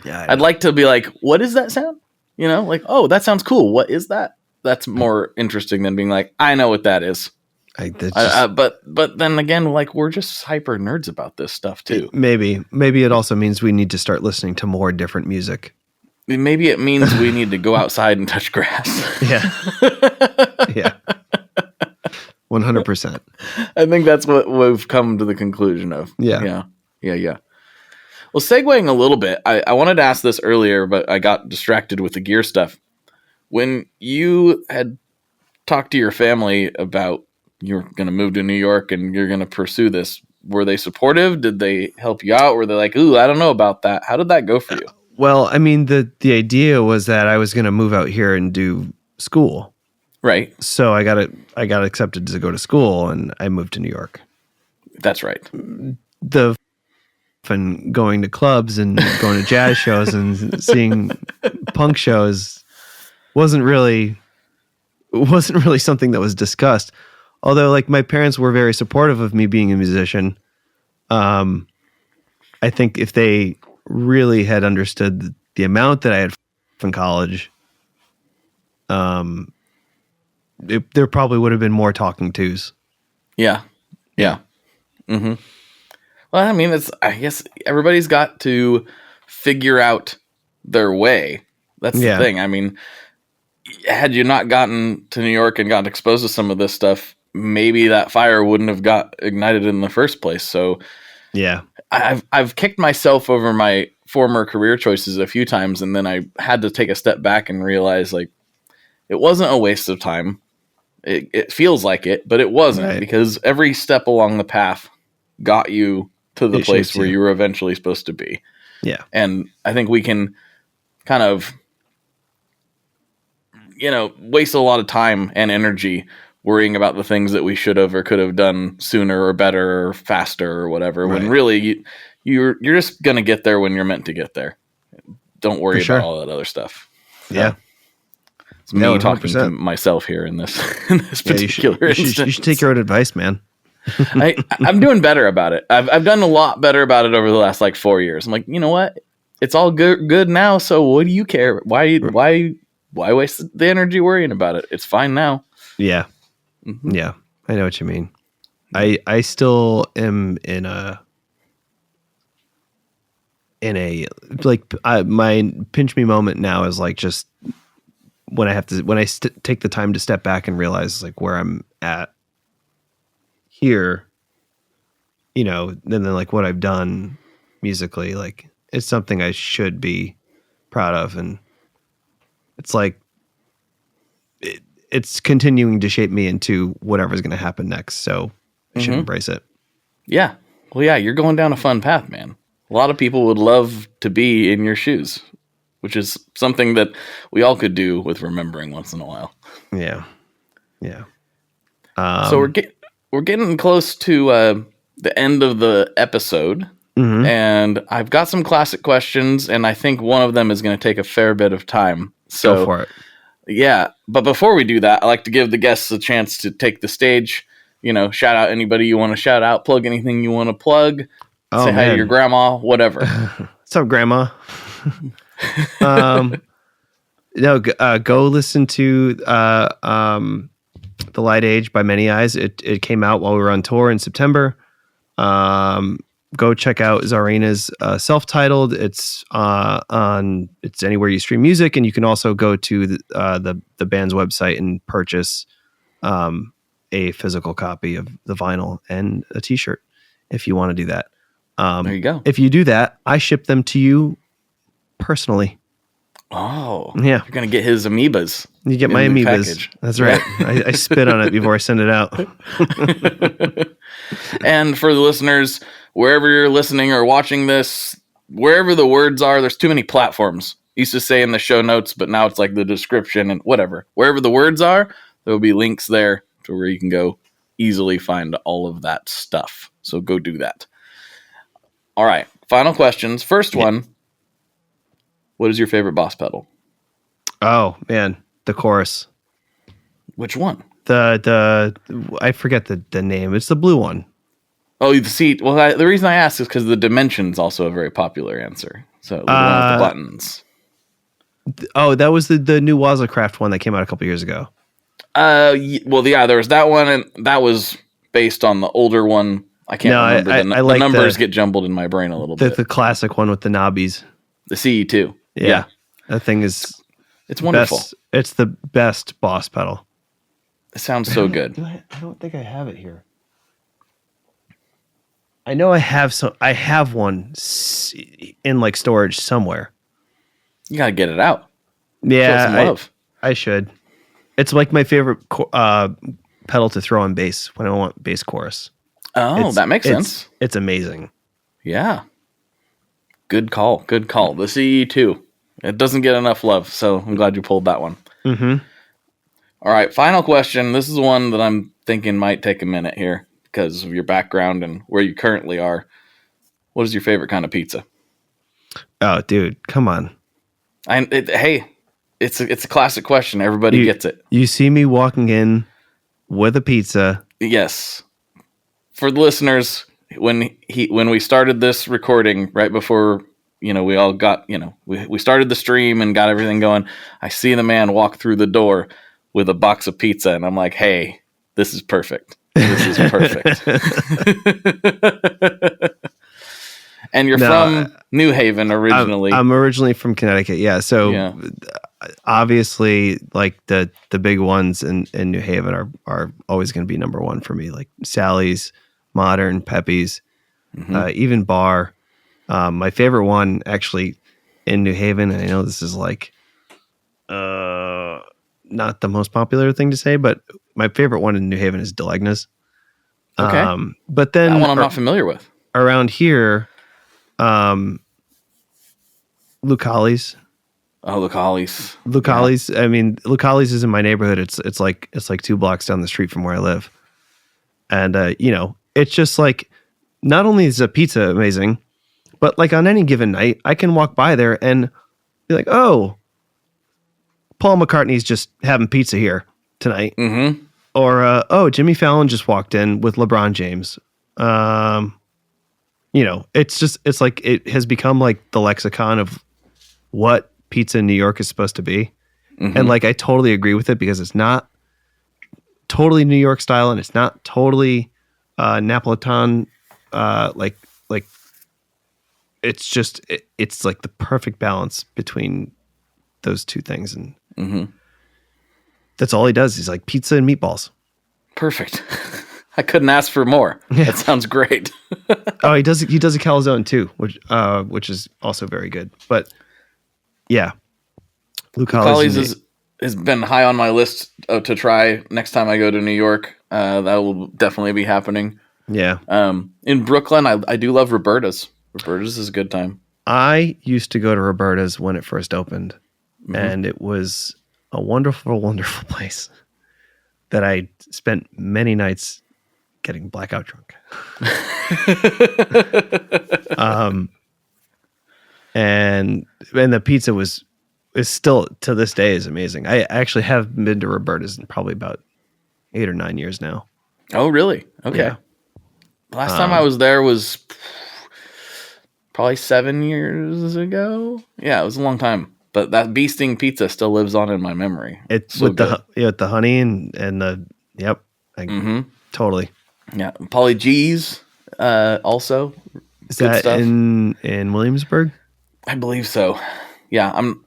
Yeah. I'd like to be like, what is that sound? You know, like, oh, that sounds cool. What is that? That's more interesting than being like, I know what that is. But then again, like we're just hyper nerds about this stuff too. Maybe it also means we need to start listening to more different music. Maybe it means we need to go outside and touch grass. Yeah. Yeah. 100%. I think that's what we've come to the conclusion of. Yeah. Well, segueing a little bit, I wanted to ask this earlier, but I got distracted with the gear stuff. When you had talked to your family about you're going to move to New York and you're going to pursue this, were they supportive? Did they help you out? Were they like, ooh, I don't know about that? How did that go for you? Well, I mean, the idea was that I was going to move out here and do school. Right. So I got accepted to go to school and I moved to New York. That's right. And going to clubs and going to jazz shows and seeing punk shows wasn't really something that was discussed. Although, like, my parents were very supportive of me being a musician. I think if they really had understood the amount that I had in college, there probably would have been more talking tos. Yeah. Mm-hmm. Well, I mean, I guess everybody's got to figure out their way. That's the thing. I mean, had you not gotten to New York and gotten exposed to some of this stuff, maybe that fire wouldn't have got ignited in the first place. So yeah, I've kicked myself over my former career choices a few times. And then I had to take a step back and realize like, it wasn't a waste of time. It feels like it, but it wasn't because every step along the path got you to the place where you were eventually supposed to be. Yeah. And I think we can kind of, waste a lot of time and energy worrying about the things that we should have or could have done sooner or better or faster or whatever, when really you're just going to get there when you're meant to get there. don't worry about all that other stuff. So, yeah. It's me talking to myself here in this particular instance. You should take your own advice, man. I'm doing better about it. I've done a lot better about it over the last like 4 years. I'm like, you know what? It's all good now. So what do you care? Why waste the energy worrying about it? It's fine now. Yeah. Mm-hmm. Yeah. I know what you mean. I still am in a my pinch me moment now is like just when I take the time to step back and realize like where I'm at here, you know, and then like what I've done musically, like it's something I should be proud of. And it's like, it's continuing to shape me into whatever's going to happen next. So I should embrace it. Yeah. Well, yeah, you're going down a fun path, man. A lot of people would love to be in your shoes, which is something that we all could do with remembering once in a while. Yeah. Yeah. So we're getting close to the end of the episode, and I've got some classic questions, and I think one of them is going to take a fair bit of time. So, go for it. Yeah, but before we do that, I like to give the guests a chance to take the stage. You know, shout out anybody you want to shout out, plug anything you want to plug, say hi to your grandma, whatever. What's up, Grandma? Go listen to The Light Age by Many Eyes. It came out while we were on tour in September. Go check out Tzarina's self-titled. It's it's anywhere you stream music, and you can also go to the band's website and purchase a physical copy of the vinyl and a t-shirt if you want to do that. There you go. If you do that, I ship them to you personally. Oh, yeah. You're going to get his amoebas. You get my amoebas. Package. That's right. I spit on it before I send it out. And for the listeners, wherever you're listening or watching this, wherever the words are, there's too many platforms. Used to say in the show notes, but now it's like the description and whatever. Wherever the words are, there will be links there to where you can go easily find all of that stuff. So go do that. All right. Final questions. First one. What is your favorite boss pedal? Oh, man. The chorus. Which one? I forget the name. It's the blue one. Oh, the seat. Well, the reason I asked is because the Dimension is also a very popular answer. So the one with the buttons. Oh, that was the new Wazacraft one that came out a couple years ago. Well, yeah, there was that one, and that was based on the older one. I can't remember. The numbers get jumbled in my brain a little bit. The classic one with the knobbies. The CE2. Yeah. That thing is... It's wonderful. It's the best boss pedal. It sounds so good. I don't think I have it here. I know I have one in like storage somewhere. You gotta get it out. Yeah, show some love. I should. It's like my favorite pedal to throw on bass when I want bass chorus. Oh, that makes sense. It's amazing. Yeah. Good call. Good call. The CE2. It doesn't get enough love, so I'm glad you pulled that one. Mm-hmm. All right, final question. This is one that I'm thinking might take a minute here because of your background and where you currently are. What is your favorite kind of pizza? Oh, dude, come on. Hey, it's a classic question. Everybody gets it. You see me walking in with a pizza. Yes. For the listeners, when we started this recording right before, we all got, we started the stream and got everything going. I see the man walk through the door with a box of pizza, and I'm like, hey, this is perfect. This is perfect. And you're from New Haven originally. I'm originally from Connecticut, yeah. So obviously, like the big ones in New Haven are always going to be number one for me, like Sally's, Modern, Pepe's, even Bar. My favorite one actually in New Haven, and I know this is like not the most popular thing to say, but my favorite one in New Haven is Delegna's. Okay. But then that one I'm not familiar with. Around here, Lucali's. Oh, Lucali's. Lucali's. Yeah. I mean, Lucali's is in my neighborhood. It's like 2 blocks down the street from where I live. And it's just like, not only is the pizza amazing, but like on any given night, I can walk by there and Be like, oh, Paul McCartney's just having pizza here tonight. Mm-hmm. Or, oh, Jimmy Fallon just walked in with LeBron James. It's like it has become like the lexicon of what pizza in New York is supposed to be. Mm-hmm. And like, I totally agree with it because it's not totally New York style and it's not totally Napolitan. It's just, it's like the perfect balance between those two things. And that's all he does. He's like pizza and meatballs. Perfect. I couldn't ask for more. Yeah. That sounds great. Oh, he does a calzone too, which is also very good. But yeah, Lucali's has been high on my list to try next time I go to New York. That will definitely be happening. Yeah. In Brooklyn, I do love Roberta's. Roberta's is a good time. I used to go to Roberta's when it first opened, and it was a wonderful, wonderful place that I spent many nights getting blackout drunk. And the pizza is still to this day is amazing. I actually have been to Roberta's in probably about 8 or 9 years now. Oh, really? Okay. Yeah. Last time I was there was probably 7 years ago. Yeah, it was a long time. But that bee sting pizza still lives on in my memory. It's so with the honey and the totally. Yeah, Polly G's also. Is that stuff. in Williamsburg? I believe so. Yeah, I'm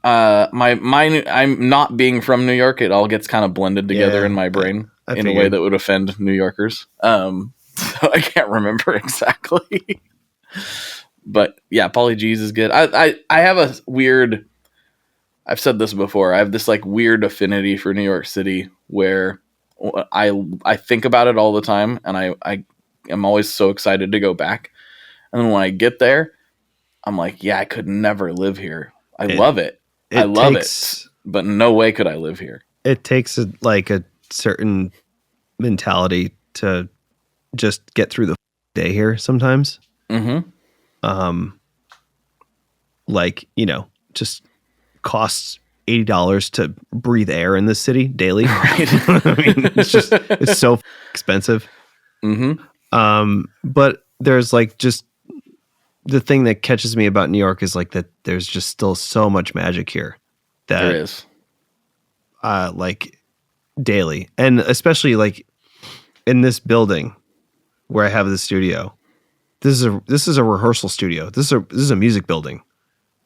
not being from New York. It all gets kind of blended together in my brain in a way that would offend New Yorkers. So I can't remember exactly. But yeah, Polly G's is good. I have a weird. I've said this before. I have this like weird affinity for New York City where I think about it all the time, and I am always so excited to go back. And then when I get there, I'm like, yeah, I could never live here. I love it. I love it, but no way could I live here. It takes a certain mentality to just get through the day here sometimes. Mm-hmm. Just costs $80 to breathe air in this city daily. Right. I mean, it's so expensive. Mm-hmm. But there's like just the thing that catches me about New York is like that there's just still so much magic here that there is. Like daily, and especially like in this building where I have the studio. This is a rehearsal studio. This is a music building.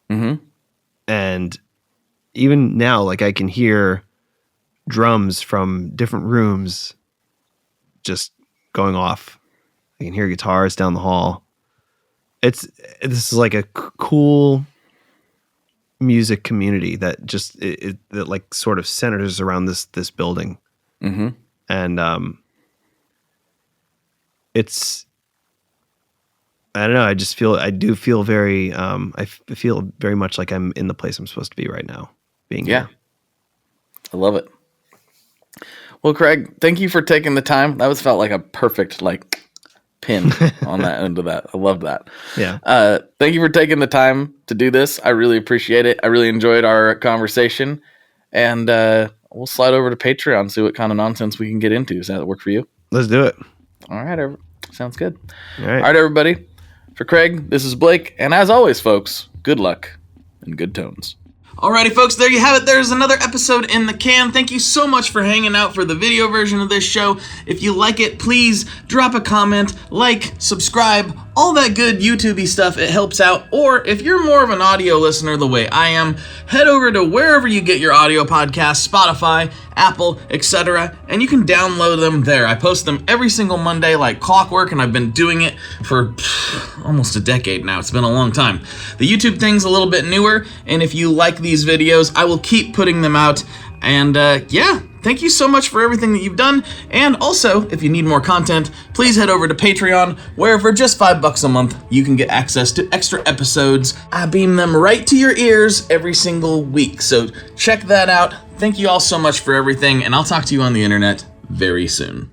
Mm-hmm. And even now, like I can hear drums from different rooms just going off. I can hear guitars down the hall. This is like a cool music community that just that like sort of centers around this building. Mm-hmm. And it's, I don't know. I do feel very, I feel very much like I'm in the place I'm supposed to be right now. Being here. I love it. Well, Craig, thank you for taking the time. That felt like a perfect pin on that end of that. I love that. Yeah. Thank you for taking the time to do this. I really appreciate it. I really enjoyed our conversation, and we'll slide over to Patreon and see what kind of nonsense we can get into. Does that work for you? Let's do it. All right. Sounds good. All right, everybody. For Craig, this is Blake, and as always, folks, good luck and good tones. Alrighty, folks, there you have it. There's another episode in the can. Thank you so much for hanging out for the video version of this show. If you like it, please drop a comment, subscribe, all that good YouTube-y stuff. It helps out. Or if you're more of an audio listener the way I am, head over to wherever you get your audio podcasts, Spotify, Apple, etc., and you can download them there. I post them every single Monday like clockwork, and I've been doing it for almost a decade now. It's been a long time. The YouTube thing's a little bit newer, and if you like these videos, I will keep putting them out. And thank you so much for everything that you've done. And also, if you need more content, please head over to Patreon, where for just $5 a month, you can get access to extra episodes. I beam them right to your ears every single week. So check that out. Thank you all so much for everything, and I'll talk to you on the internet very soon.